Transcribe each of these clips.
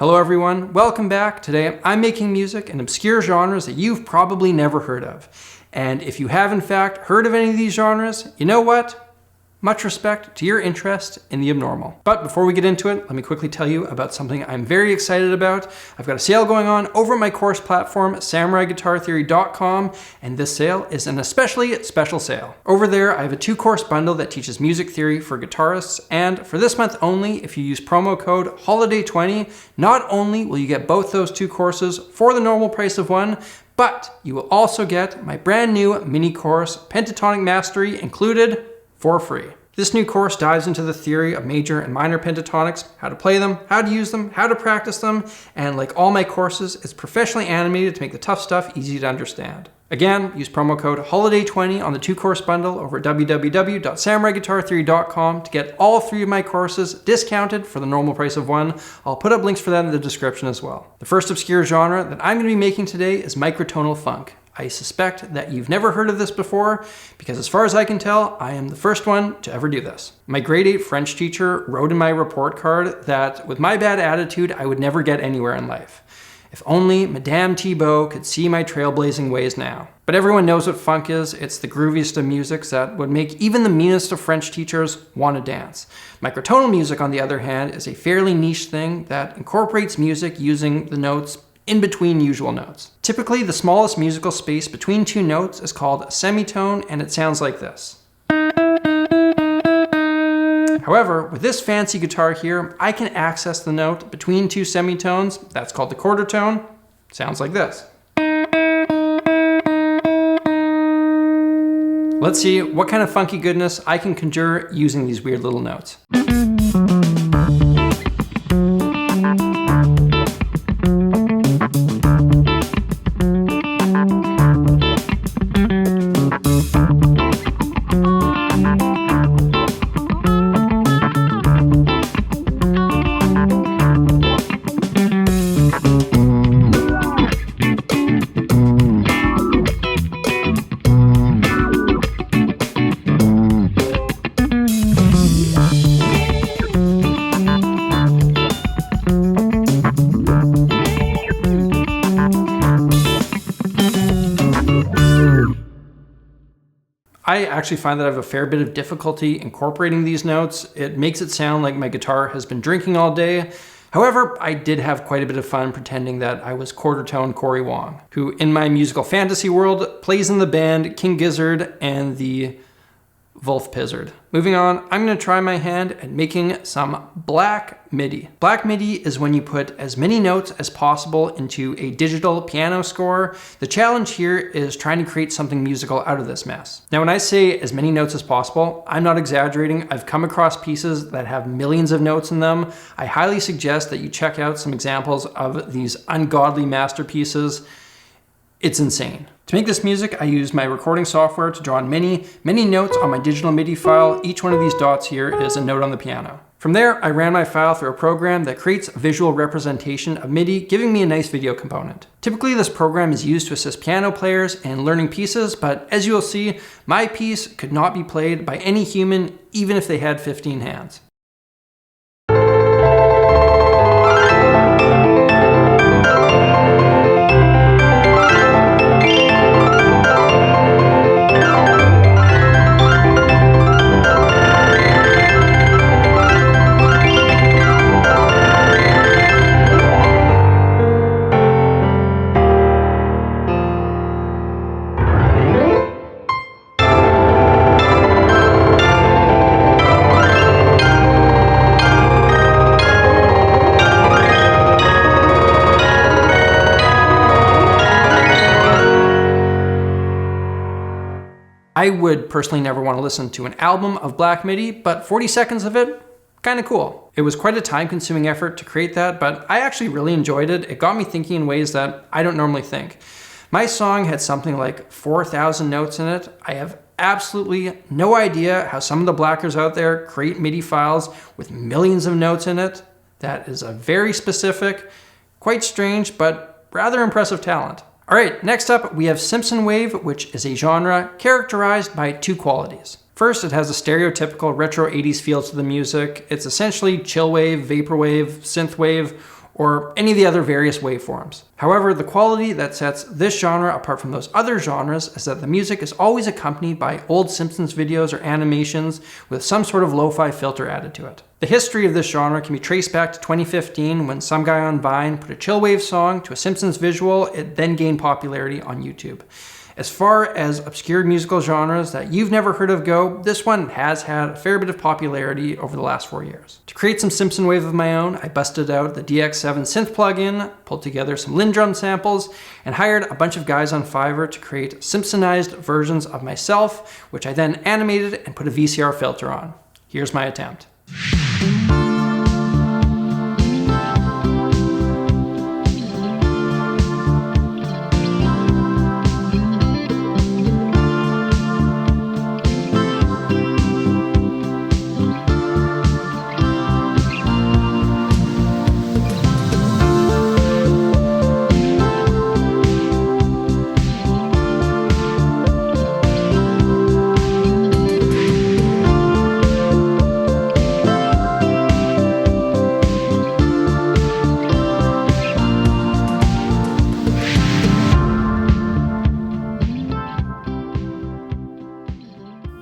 Hello everyone, welcome back. Today I'm making music in obscure genres that you've probably never heard of. And if you have in fact heard of any of these genres, you know what? Much respect to your interest in the abnormal. But before we get into it, let me quickly tell you about something I'm very excited about. I've got a sale going on over at my course platform, samuraiguitartheory.com, and this sale is an especially special sale. Over there, I have a 2-course bundle that teaches music theory for guitarists, and for this month only, if you use promo code HOLIDAY20, not only will you get both those 2 courses for the normal price of one, but you will also get my brand new mini course, Pentatonic Mastery, included for free. This new course dives into the theory of major and minor pentatonics, how to play them, how to use them, how to practice them, and like all my courses, it's professionally animated to make the tough stuff easy to understand. Again, use promo code HOLIDAY20 on the 2-course bundle over at www.samuraiguitartheory.com to get all 3 of my courses discounted for the normal price of one. I'll put up links for that in the description as well. The first obscure genre that I'm going to be making today is Microtonal Funk. I suspect that you've never heard of this before because as far as I can tell, I am the first one to ever do this. My grade 8 French teacher wrote in my report card that with my bad attitude, I would never get anywhere in life. If only Madame Thibault could see my trailblazing ways now. But everyone knows what funk is. It's the grooviest of musics that would make even the meanest of French teachers want to dance. Microtonal music, on the other hand, is a fairly niche thing that incorporates music using the notes in between usual notes. Typically, the smallest musical space between 2 notes is called a semitone, and it sounds like this. However, with this fancy guitar here, I can access the note between 2 semitones. That's called the quarter tone. Sounds like this. Let's see what kind of funky goodness I can conjure using these weird little notes. I actually find that I have a fair bit of difficulty incorporating these notes. It makes it sound like my guitar has been drinking all day. However, I did have quite a bit of fun pretending that I was quarter tone Corey Wong, who in my musical fantasy world plays in the band King Gizzard and the Wolf Pizzard. Moving on, I'm going to try my hand at making some black MIDI. Black MIDI is when you put as many notes as possible into a digital piano score. The challenge here is trying to create something musical out of this mess. Now, when I say as many notes as possible, I'm not exaggerating. I've come across pieces that have millions of notes in them. I highly suggest that you check out some examples of these ungodly masterpieces. It's insane. To make this music, I used my recording software to draw on many notes on my digital MIDI file. Each one of these dots here is a note on the piano. From there, I ran my file through a program that creates a visual representation of MIDI, giving me a nice video component. Typically, this program is used to assist piano players in learning pieces, but as you'll see, my piece could not be played by any human, even if they had 15 hands. I would personally never want to listen to an album of black MIDI, but 40 seconds of it, kind of cool. It was quite a time-consuming effort to create that, but I actually really enjoyed it. It got me thinking in ways that I don't normally think. My song had something like 4,000 notes in it. I have absolutely no idea how some of the blackers out there create MIDI files with millions of notes in it. That is a very specific, quite strange, but rather impressive talent. All right, next up we have Simpson Wave, which is a genre characterized by 2 qualities. First, it has a stereotypical retro 80s feel to the music. It's essentially chill wave, vaporwave, synthwave, or any of the other various waveforms. However, the quality that sets this genre apart from those other genres is that the music is always accompanied by old Simpsons videos or animations with some sort of lo-fi filter added to it. The history of this genre can be traced back to 2015 when some guy on Vine put a Chillwave song to a Simpsons visual. It then gained popularity on YouTube. As far as obscure musical genres that you've never heard of go, this one has had a fair bit of popularity over the last 4 years. To create some Simpson Wave of my own, I busted out the DX7 synth plugin, pulled together some Lindrum samples, and hired a bunch of guys on Fiverr to create Simpsonized versions of myself, which I then animated and put a VCR filter on. Here's my attempt.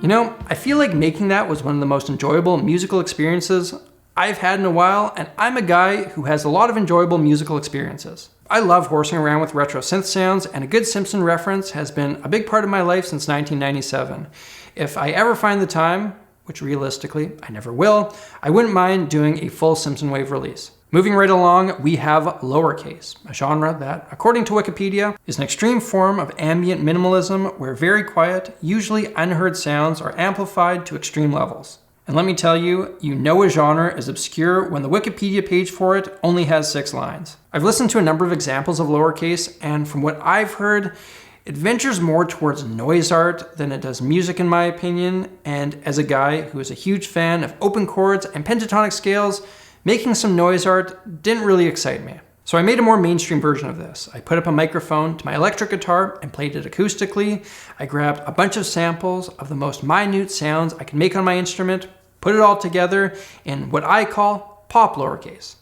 You know, I feel like making that was one of the most enjoyable musical experiences I've had in a while, and I'm a guy who has a lot of enjoyable musical experiences. I love horsing around with retro synth sounds, and a good Simpson reference has been a big part of my life since 1997. If I ever find the time, which realistically I never will, I wouldn't mind doing a full Simpson Wave release. Moving right along, we have Lowercase, a genre that, according to Wikipedia, is an extreme form of ambient minimalism where very quiet, usually unheard sounds are amplified to extreme levels. And let me tell you, you know a genre is obscure when the Wikipedia page for it only has 6 lines. I've listened to a number of examples of Lowercase, and from what I've heard, it ventures more towards noise art than it does music in my opinion, and as a guy who is a huge fan of open chords and pentatonic scales, making some noise art didn't really excite me. So I made a more mainstream version of this. I put up a microphone to my electric guitar and played it acoustically. I grabbed a bunch of samples of the most minute sounds I can make on my instrument, put it all together in what I call pop Lowercase.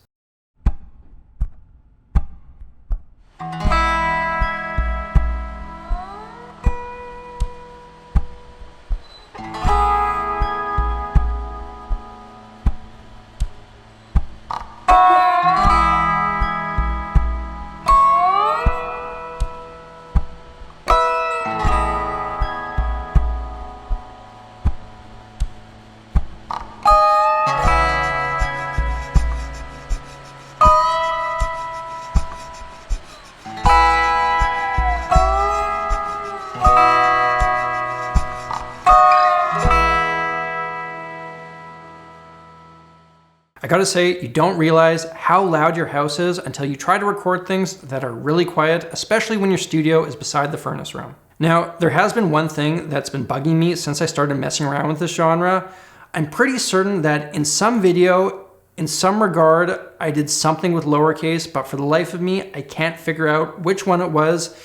I gotta say, you don't realize how loud your house is until you try to record things that are really quiet, especially when your studio is beside the furnace room. Now, there has been one thing that's been bugging me since I started messing around with this genre. I'm pretty certain that in some video, in some regard, I did something with Lowercase, but for the life of me, I can't figure out which one it was.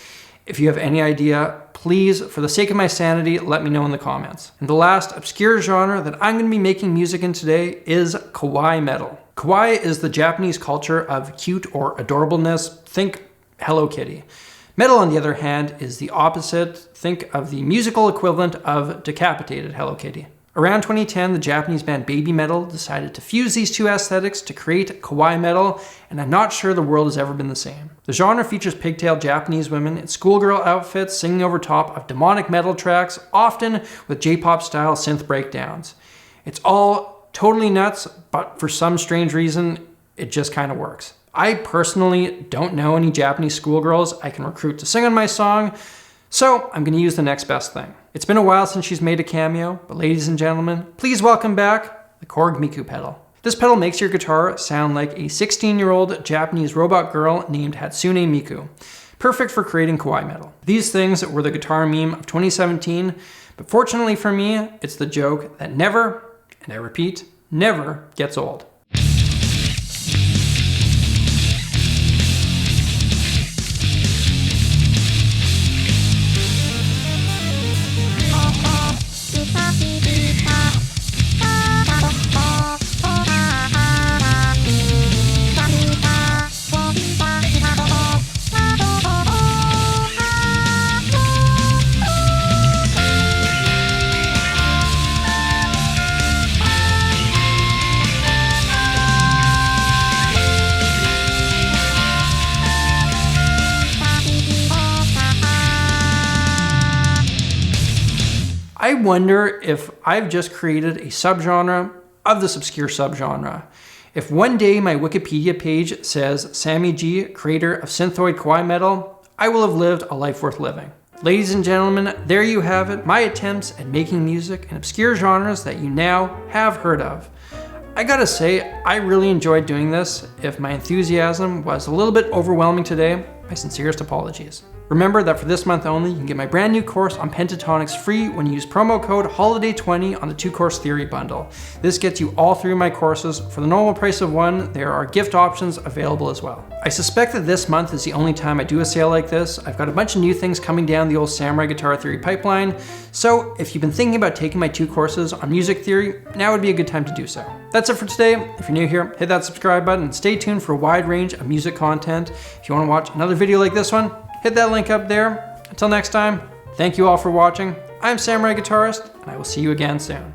If you have any idea, please, for the sake of my sanity, let me know in the comments. And the last obscure genre that I'm going to be making music in today is Kawaii Metal. Kawaii is the Japanese culture of cute or adorableness. Think Hello Kitty. Metal, on the other hand, is the opposite. Think of the musical equivalent of decapitated Hello Kitty. Around 2010, the Japanese band Baby Metal decided to fuse these two aesthetics to create Kawaii Metal, and I'm not sure the world has ever been the same. The genre features pigtailed Japanese women in schoolgirl outfits singing over top of demonic metal tracks, often with J-pop style synth breakdowns. It's all totally nuts, but for some strange reason, it just kind of works. I personally don't know any Japanese schoolgirls I can recruit to sing on my song, so I'm going to use the next best thing. It's been a while since she's made a cameo, but ladies and gentlemen, please welcome back the Korg Miku pedal. This pedal makes your guitar sound like a 16-year-old Japanese robot girl named Hatsune Miku. Perfect for creating Kawaii Metal. These things were the guitar meme of 2017, but fortunately for me, it's the joke that never, and I repeat, never gets old. I wonder if I've just created a subgenre of this obscure subgenre. If one day my Wikipedia page says Sammy G, creator of Synthoid Kawaii Metal, I will have lived a life worth living. Ladies and gentlemen, there you have it, my attempts at making music in obscure genres that you now have heard of. I gotta say, I really enjoyed doing this. If my enthusiasm was a little bit overwhelming today, my sincerest apologies. Remember that for this month only, you can get my brand new course on pentatonics free when you use promo code HOLIDAY20 on the 2-course theory bundle. This gets you all through my courses. For the normal price of one, there are gift options available as well. I suspect that this month is the only time I do a sale like this. I've got a bunch of new things coming down the old samurai guitar theory pipeline. So if you've been thinking about taking my 2 courses on music theory, now would be a good time to do so. That's it for today. If you're new here, hit that subscribe button and stay tuned for a wide range of music content. If you want to watch another video like this one, hit that link up there. Until next time, thank you all for watching. I'm Samurai Guitarist, and I will see you again soon.